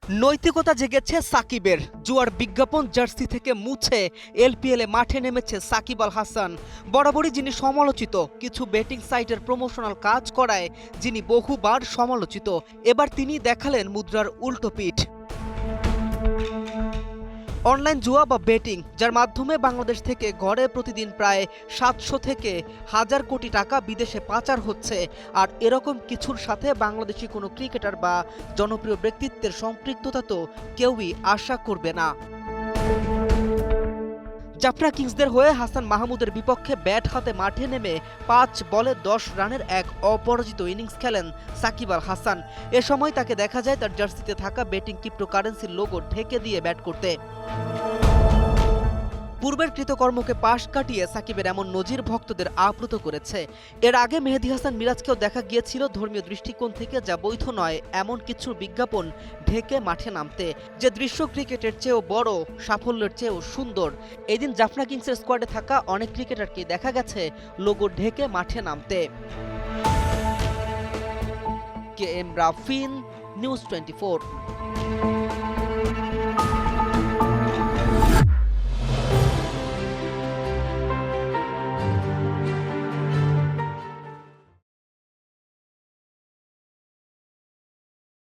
নৈতিকতা জেগেছে সাকিবের। জুয়ার বিজ্ঞাপন জার্সি থেকে মুছে এলপিএলে মাঠে নেমেছে সাকিব আল হাসান। বরাবরই যিনি সমালোচিত, কিছু বেটিং সাইটের প্রমোশনাল কাজ করায় যিনি বহুবার সমালোচিত, এবার তিনি দেখালেন মুদ্রার উল্টো পিঠ। অনলাইন জুয়া বা বেটিং, যার মাধ্যমে বাংলাদেশ থেকে গড়ে প্রতিদিন প্রায় 700 থেকে 1000 কোটি টাকা বিদেশে পাচার হচ্ছে, আর এরকম কিছুর সাথে বাংলাদেশি কোনো ক্রিকেটার বা জনপ্রিয় ব্যক্তিত্বের সম্পৃক্ততা তো কেউই আশা করবে না। জাফনা কিংসদের হয়ে হাসান মাহমুদের বিপক্ষে ব্যাট হাতে মাঠে নেমে 5 বলে 10 রানের এক অপরাজিত ইনিংস খেলেন সাকিব আল হাসান। এ সময় তাকে দেখা যায় তার জার্সিতে থাকা বেটিং ক্রিপ্টোকারেন্সির লোগো ঢেকে দিয়ে ব্যাট করতে। পূর্বের কৃতকর্মকে পাশ কাটিয়ে সাকিবের এমন নজির ভক্তদের আপ্লুত করেছে। এর আগে মেহেদী হাসান মিরাজকেও দেখা গিয়েছিল ধর্মীয় দৃষ্টিকোণ থেকে যা বৈধ নয় এমন কিছুর বিজ্ঞাপন ঢেকে মাঠে নামতে, যে দৃশ্য ক্রিকেটের চেয়েও বড়, সাফল্যের চেয়েও সুন্দর। এদিন জাফনা কিংসের স্কোয়াডে থাকা অনেক ক্রিকেটারকে দেখা গেছে লোগো ঢেকে মাঠে নামতে। KM রাফিন, নিউজ 24।